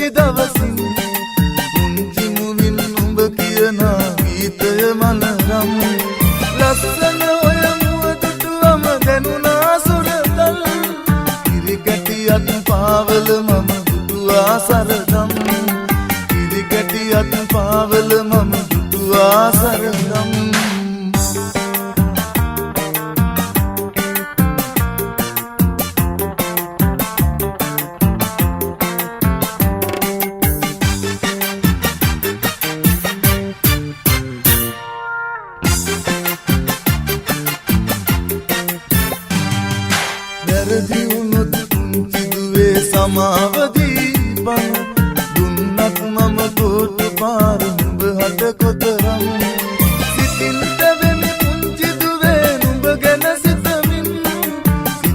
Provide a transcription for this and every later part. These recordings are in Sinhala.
කැටි දවසින් පුංචි මුවින් නුඹ කියන ගීතය මනරම් ලස්සන ඔය මුවදුටුවම දැනුණා සුරතල් කිරි කැටියක් පාවල මම දුටුවා සරදම් කිරි කැටියක් පාවල මම දුටුවා සරදම් සමාවදීපන් දුන්නත් මම කොට පාර නුඹ හට කොතරම් සිතින්ට වෙමි පුංචි දුවේ නුඹ ගැන සිතමින්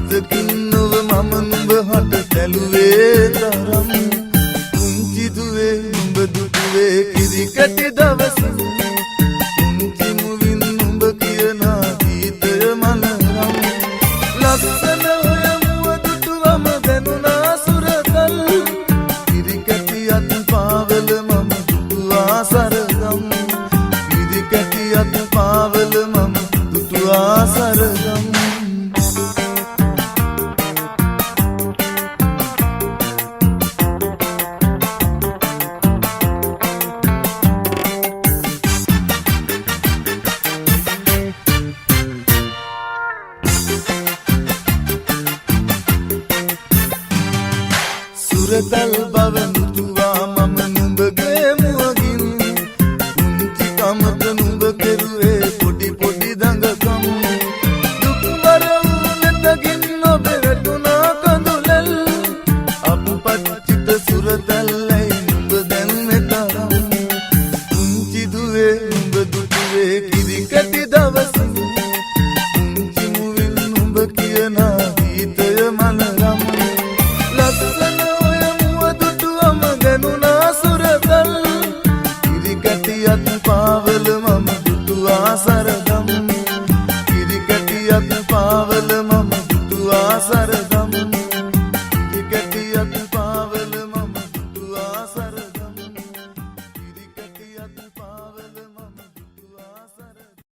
සිතකින් නොව මම නුඹ හට තැළුවේ තරම් පුංචි දුවේ නුඹ දුටුවේ කිරි කැටි දවසින් පුංචි මුවින් නුඹ කියන ගීතය මනරම් ලස්සන ඔය මුවදුටුවම දැනුණා සුරතල් කිරි කැටියක් පාවල මම දුටුවා සරදම් කිරි කැටියක් පාවල මම දුටුවා සරදම් සුරතල් බව නුතුවා මම නුඹගේ මුවගින් පුංචි කමක නුඹ කෙරුවේ පොඩි පොඩි දඟකම් දුක්වර වූනතකින් ඔබ වැටුණා කඳුලල් අපපච්චිත සුරතල්ලයි නුඹ දැන් මෙතරම් පුංචි දුවේ නුඹ දුටුවේ කිරි කැටි දවසින් පුංචි මුවින් නුඹ කියන ගීතය මනරම් ලස්සන පාවල මම දුටුවා සරදම් කිරි කැටියක් පාවල මම දුටුවා සරදම් කිරි කැටියක් පාවල මම දුටුවා සරදම් කිරි කැටියක් පාවල මම දුටුවා සරදම්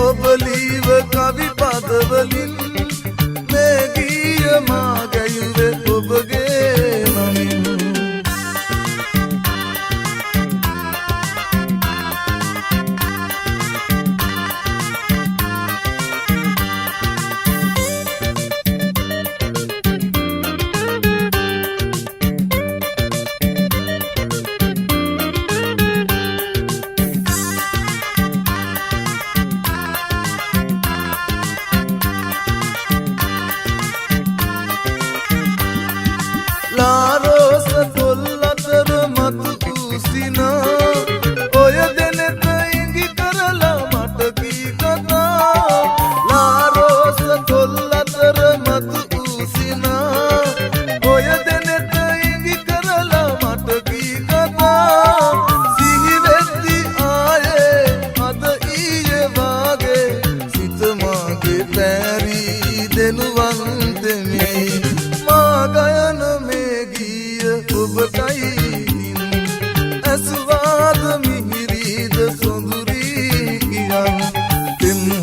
ඔබලීව කවි පදවලින් මේ ගීය මා ගැයුවේ ඔබගේ නමින්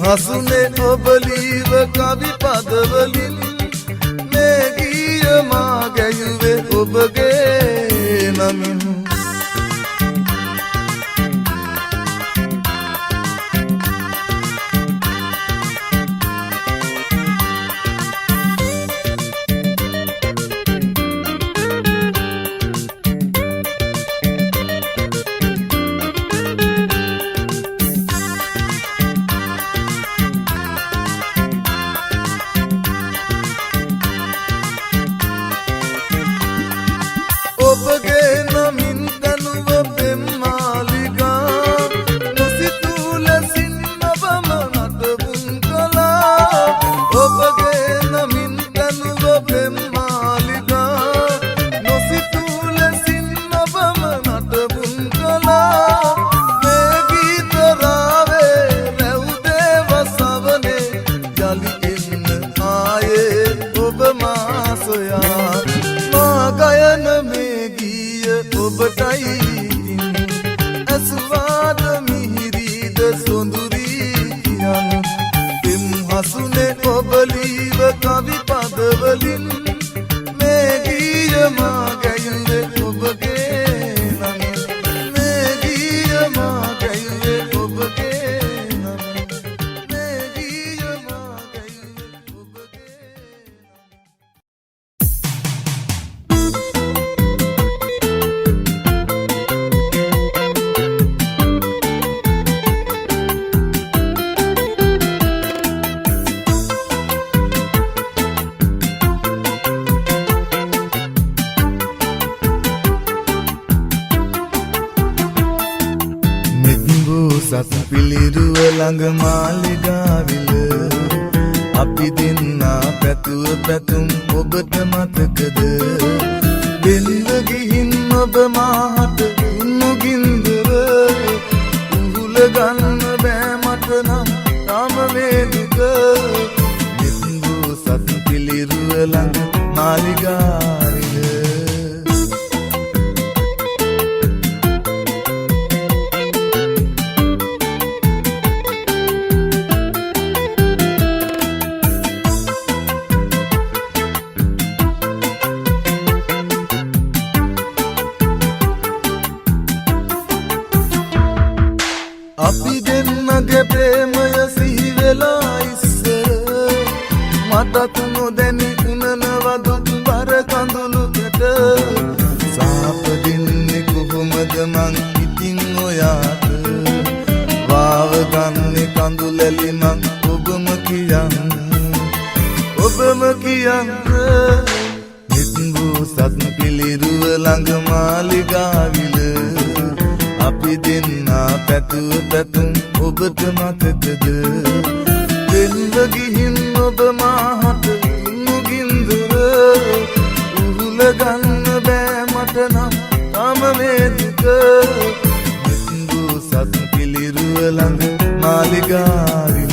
हसुने ඔබලීව කවි පදවලින් මේ ගීය මා ගැයුවේ ඔබගේ නමින් සොයා මා ගයන මේ ගීය ඔබටයි ඇසුවාද මිහිරිද සොඳුරී කියන්න දෙම් හසුනේ ඔබ ලීව කවි පදවලින් මේ ගීය මා ගැයුවේ ඔබගේ නම මේ ගීය මා ගැයුවේ ඔබගේ නම මේ ගීය මා ගැයුවේ ඔබගේ සත් පිළිරුව ළඟ මාලිගාවිල අපි දෙන්නා පැතුව පැතුම් ඔබට මතකද දෙන්න ගිහින් ඔබ මාහට උන්නු ගින්දර උහුල ගන්න බෑ මට නම් තාම වේදික දෙන්නු සත් පිළිරුව ළඟ මාලිගාවිල අපි දෙන්නගේ ප්‍රේමය සිහි වෙලා ඉස්සර මටත් නොදැනි උනනවදු බර කඳුළුකට සාප දෙන්නේ කොහොමද මං ඉතින් ඔයාට වාව ගන්නේ කඳුලැලි මං ඔබම කියන්න නිත්බු සත් පිළිරුව ළඟ මාලිගාවිල අපි දෙන්නා පැතුව පැතුම් ඔබට මතකද දෙන්න ගිහින් ඔබ මාහට උන්නු ගින්දර උහුල ගන්න බෑ මට නම් තාම වේදික නිත්බු සත් පිළිරුව ළඟ මාලිගාවිල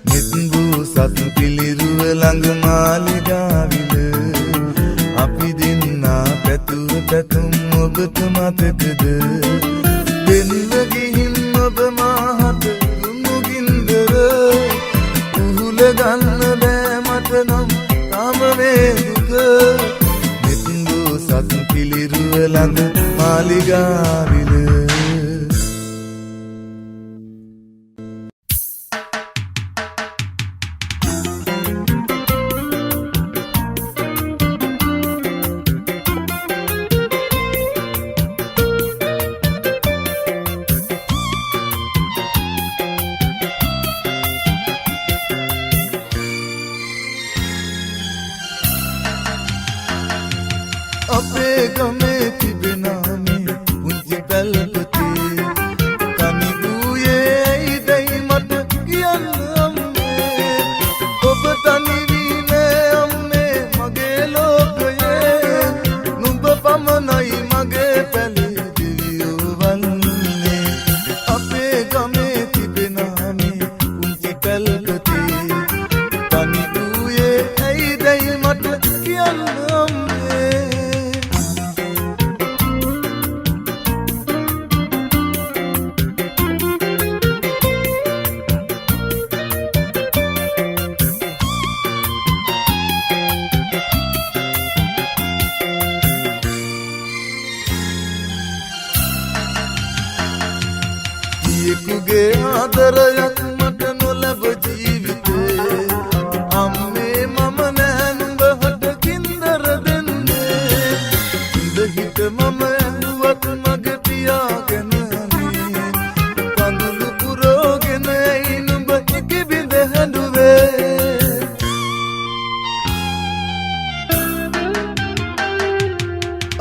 නිත්බු සත් පිළිරුව ළඟ මාලිගාවිල අපි දෙන්නා පැතුව පැතුම් ඔබට මතකද දෙන්න ගිහින් ඔබ මාහට උන්නු ගින්දර උහුල ගන්න බෑ මට නම් තාම වේදික නිත්බු සත් පිළිරුව ළඟ මාලිගාවිල අපේ ගමේ තිබෙනා මේ පුංචි පැල්පතේ කනි වූයේ ඇයිදයි මට කියන්න අම්මේ ඔබ තනි වී නෑ අම්මේ මගේ ලෝකයේ නුඹ පමණයි මගේ පැලේ දෙවියෝ වන්නේ අපේ ගමේ තිබෙනා මේ පුංචි පැල්පතේ කනි වූයේ ඇයිදයි මට කියන්න අම්මේ පියෙකුගේ ආදරයක් මට නොලැබ ජීවිතේ අම්මේ මම නෑ නුඹ හට කින්දර දෙන්නේ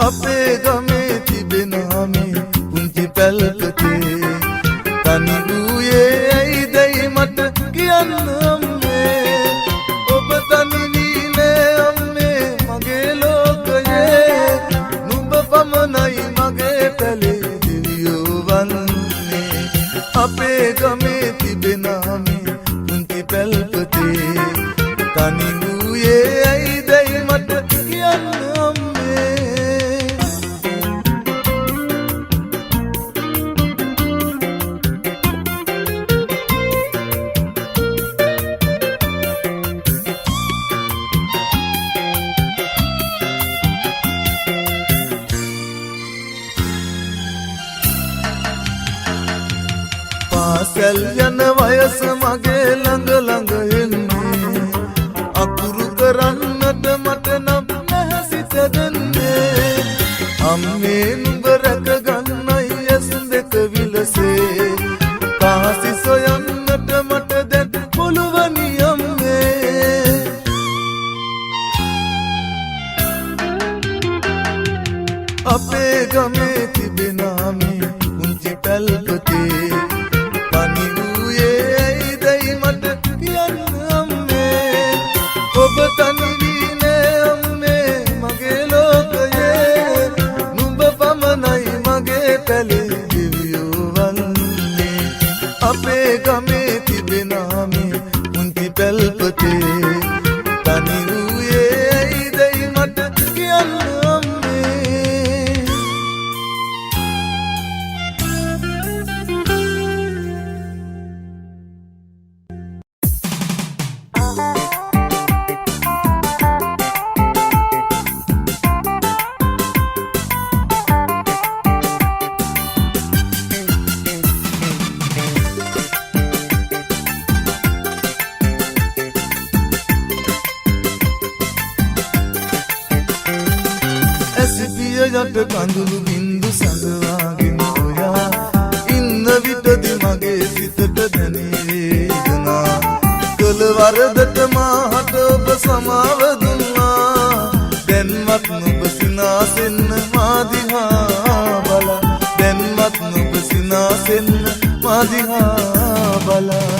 අපේ ගමේ තිබෙනා මේ පුංචි පැල්පතේ තනි වූයේ ඇයිදයි මට කියන්න අම්මේ ඔබ තනි වී නෑ අම්මේ මගේ ලෝකයේ නුඹ පමණයි මගේ පැලේ දෙවියෝ වන්නේ අපේ ගමේ තිබෙනා මේ පුංචි පැල්පතේ තනි වූයේ ඇයිදයි මට කියන්න අම්මේ පාසල් යන වයස මගේ ළඟ ළඟ එන්නේ අකුරු කරන්නට මට නම් නැහැ සිත දෙන්නේ අම්මේ නුඹ රැක ගන්නයි ඇස් දෙක විලසේ කාසි සොයන්නට මට දැන් පුළුවනි අම්මේ අපේ ගමේ තිබෙනා මේ පුංචි පැල්පතේ ඔබ තනි වී නෑ අම්මේ මගේ ලෝකයේ නුඹ පමණයි මගේ පැලේ දෙවියෝ වන්නේ අපේ ගමේ තිබෙනා මේ පුංචි පැල්පතේ තනි වූයේ ඇයිදයි මට කියන්න අම්මේ යට කඳුළු බින්දු සඳවාගෙන ඔයා ඉන්න විටදි මගේ සිතට දැනේ වේදනා කළ වරදට මාහට ඔබ සමාව දුන්නා දැන්වත් නුඹ සිනාසෙන්න මා දිහා බලා දැන්වත් නුඹ සිනාසෙන්න මා දිහා බලා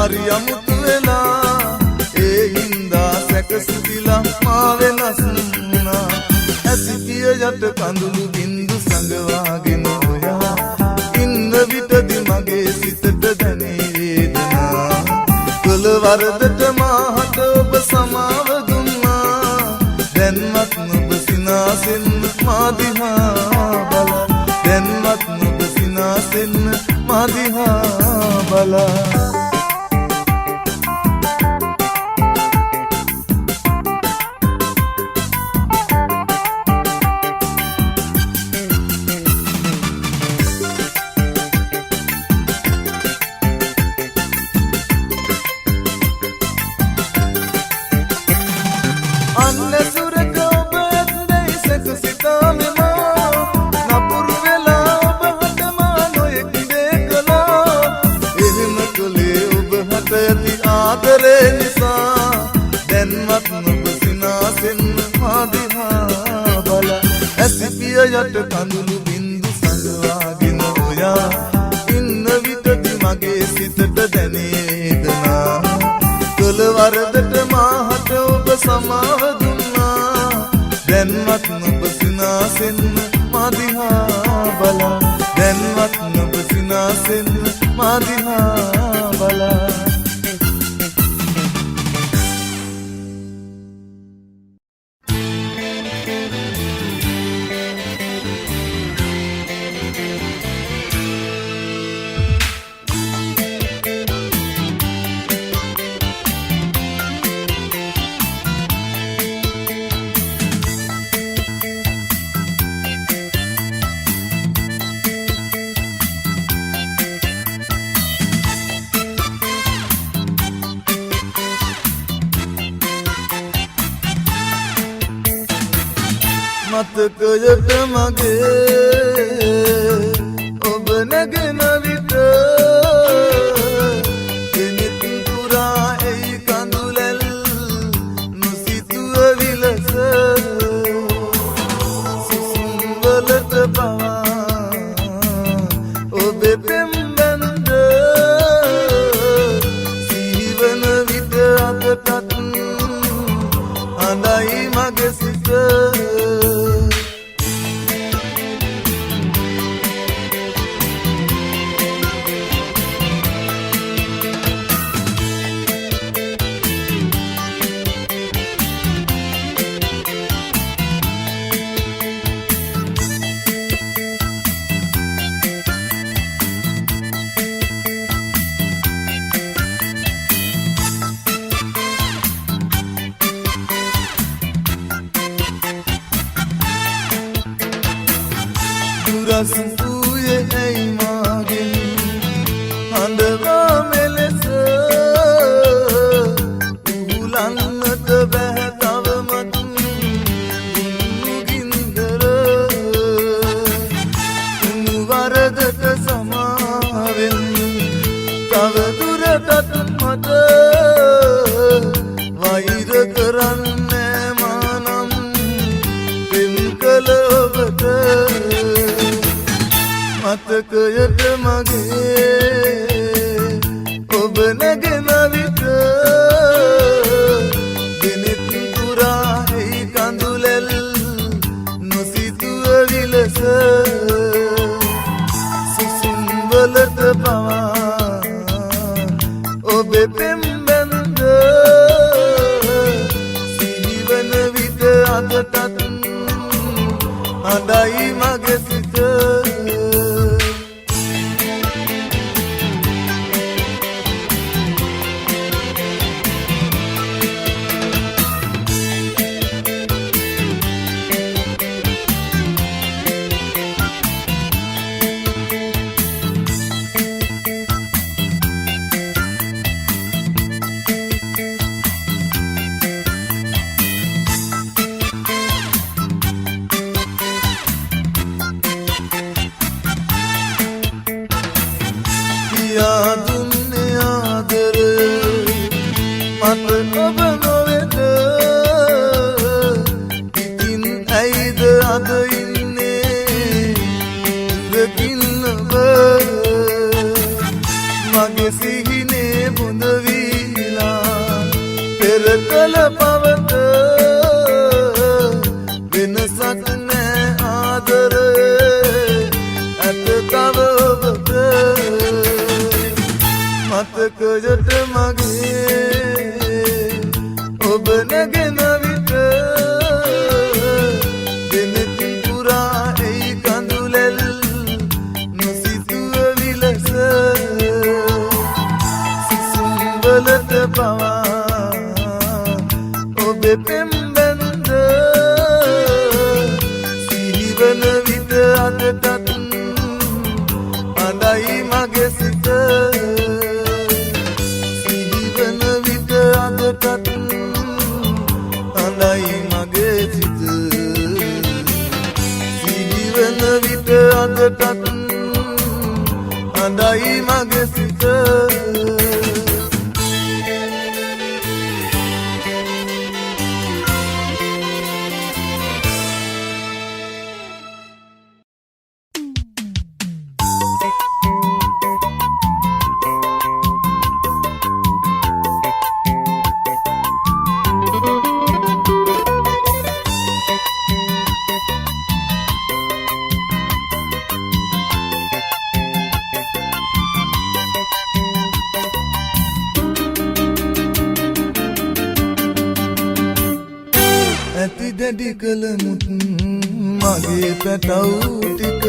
හරි අමුතු වෙලා ඒ හින්දා සැකසිතිලා මා වෙනස් වුණා ඇසිපිය යට කඳුළු බින්දු සඟවාගෙන ඔයා ඉන්න විටදි මගේ සිතට දැනේ වේදනා කළ වරදට මාහට ඔබ සමාව දුන්නා දැන්වත් නුඹ සිනාසෙන්න මා දිහා බලා දැන්වත් නුඹ සිනාසෙන්න මා දිහා බලා ආදරේ නිසා දැන්වත් නුඹ සිනාසෙන්න මා දිහා බලා ඇසිපිය යට කඳුළු බින්දු සඳවාගෙන ඔයා ඉන්න විටදි මගේ සිතට දැනේ වේදනා කළ වරදට මාහට ඔබ සමාව දුන්නා දැන්වත් නුඹ සිනාසෙන්න මා දිහා බලා දැන්වත් නුඹ සිනාසෙන්න මා දිහා බලා මතකයට මගේ ඔබ නැගෙන විට කෙනෙක් පුරා එයි කඳුලැල් නොසිතුව විලස සිසුන් වලට පවා ඔබේ පෙම්බැන්ද සීවන විට අදටත් අඳයි මගේ සිත රසුයේ ඇයි මාගෙන් හඬවා මෙලෙස උහුලන්නට බැහැ තවමත් ගින්දර උණු වරදට සමාවෙන් තව දුරටත් මට වෛර කරන්නේ මානම් පෙම් කළ ඔබට මතකයට මගේ ඔබ නැගෙන විට දිනෙත් පුරා එයි කඳුලැල් නොසිතුව විලස සිසුන් වලට පවා ඔබේ පෙම්බැන්ද සිහිවන විට අදටත් අඳයි මගේ සිත දුන්නේ ආදරය මට ඔබ නොවේද ඉතින් ඇයිද අද ඉන්නේ දුරකින්නව මගේ සිහිනේ බොඳ වීලා පෙර කළ පවත වෙනසක් නෑ ආදරය ඇත තව ඔබට මතකයට මගේ ඔබ නැගෙන විට දිනෙත් පුරා එයි කඳුලැල් නොසිතුව විලස සිසුන් වලට පවා ඔබේ පෙම්බැන්ද සිහිවන විට අදටත් අඳයි මගේ සිත අදටත් අඳයි මගේ සිත සිහිවන විට අදටත් අඳයි මගේ සිත ඇති දැඩි කළමුත් මගේ පැටව් ටික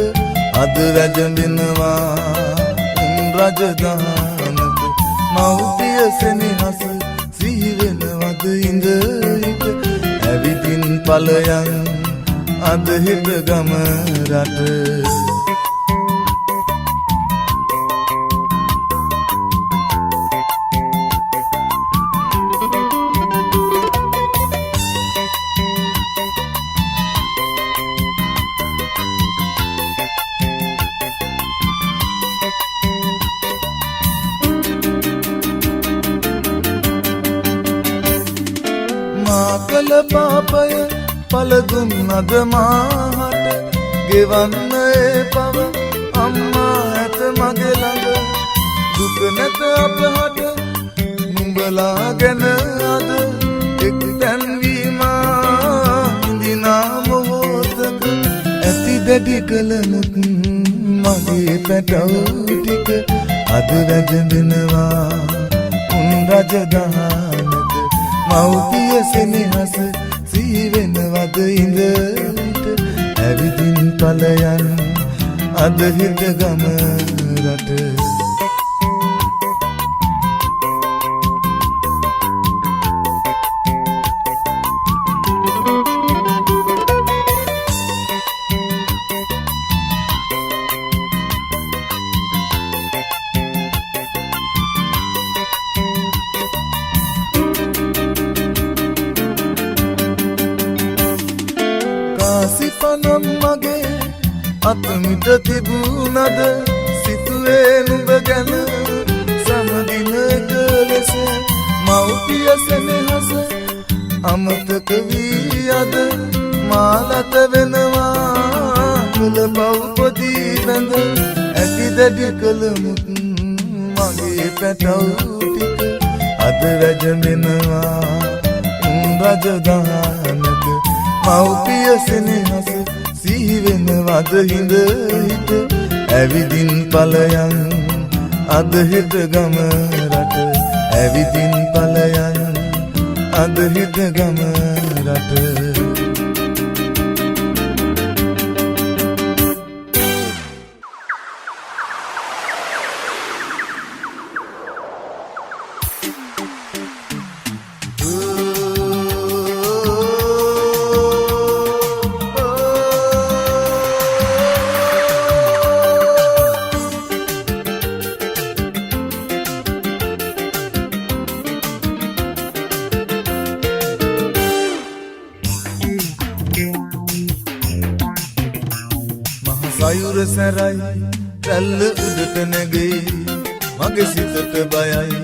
අද වැජඹෙනවා රජදහනක මව්පිය සෙනෙහස සිහි වෙනවද ඉඳ විට ඇවිදින් ඵලයන් අද හෙට ගම රට පාපය පළදුන් අද මාහට ගෙවන්න ඒ පව අම්මා ඇත මගේ ළඟ දුක නැත අපහට නුඹලා ගැන අද එක් තැන්වීමා ඉඳිනා මොහොතක ඇති දැඩි කලමුත් මගේ පැටව් ටික අද වැජඹෙනවා උන් රජදහනක මව්පිය සෙනෙහස සිහි වෙනවද ඉඳට ඇවිදින් ඵලයන් අද හිත ගම රට සිපනම් මගේ අතමිට තිබුණද සිතුවේ නුඹ ගැන සමදින එක ලෙස මව්පිය සෙනෙහස අමතක වී අද මාලත වෙනවා කුල බව් පොදී බැඳ ඇති දැඩි කලමුත් මගේ පැටව් ටික අද වැජඹෙනවා රජදහනක මව්පිය සෙනෙහස සිහි වෙනවද හිඳ හිත ඇවිදින් ඵලයන් අද හිත ගම රට ඇවිදින් ඵලයන් අද හිත ගම රට සයුර සැරයි රැල්ල උඩට නැගෙයි මගේ සිතට බයයි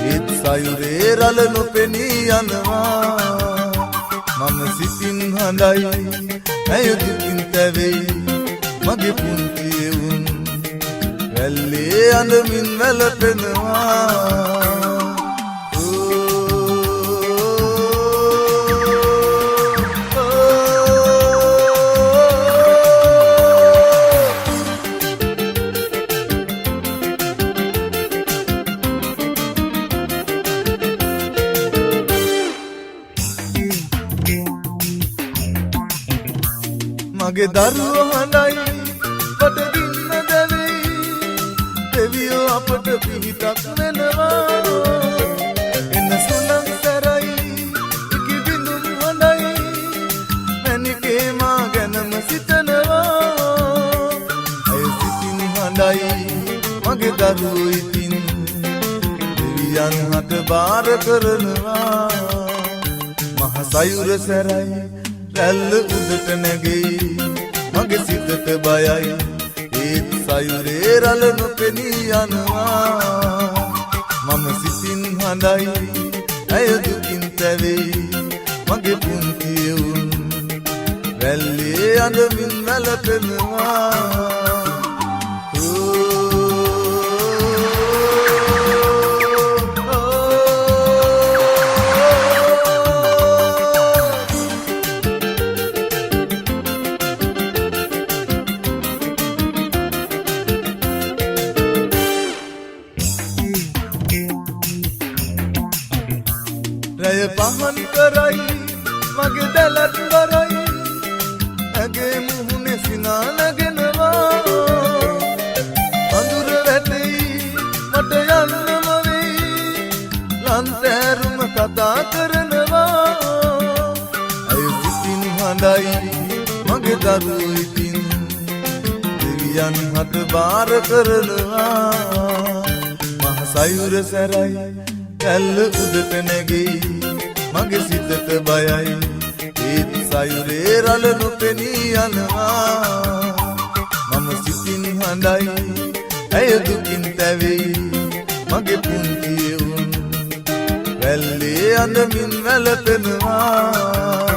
ඒත් සයුරේ රළ නොපෙනී යනවා මම සිතින් හඬයි ඇය දුකින් තැවෙයි මගේ පුංචි එවුන් රැල්ලේ අඳමින් වැළපෙනවා මගේ දරුවෝ හඬයි පටගින්න දැවෙයි දෙවියෝ අපට පිහිටක් වෙනවා එන්න සුළං සැරයි ඉකි බිඳුම් හඬයි මැනිකේ මා ගැනම සිතනවා අය සිතින් හඬයි මගේ දරුවෝ ඉතින් දෙවියන් හට බාර කරනවා මහ සයුර සැරයි රැල්ල උඩට නැගෙයි මගේ සිතට බයයි ඒත් සයුරේ රළ නොපෙනී යනවා මම සිතින් හඬයි ඇය දුකින් තැවෙයි මගේ පුංචි එවුන් රැල්ලේ අඳමින් වැළපෙනවා රය පහන් කරයි මගේ දැලත් වරයි ඇගේ මුහුණේ සිනා නැගෙනවා අඳුර වැටෙයි මට යන්නම වෙයි ලන්තෑරුම කතා කරනවා අය සිතින් හඬයි මගේ දරුවෝ ඉතින් දෙවියන් හට බාර කරනවා මහ සයුර සැරයි රැල්ල උඩට නැගෙයි මගේ සිතට බයයි ඒත් සයුරේ රළ නොපෙනී යනවා මම සිතින් හඬයි ඇය දුකින් තැවෙයි මගේ පුංචි එවුන් රැල්ලේ අඳමින් වැළපෙනවා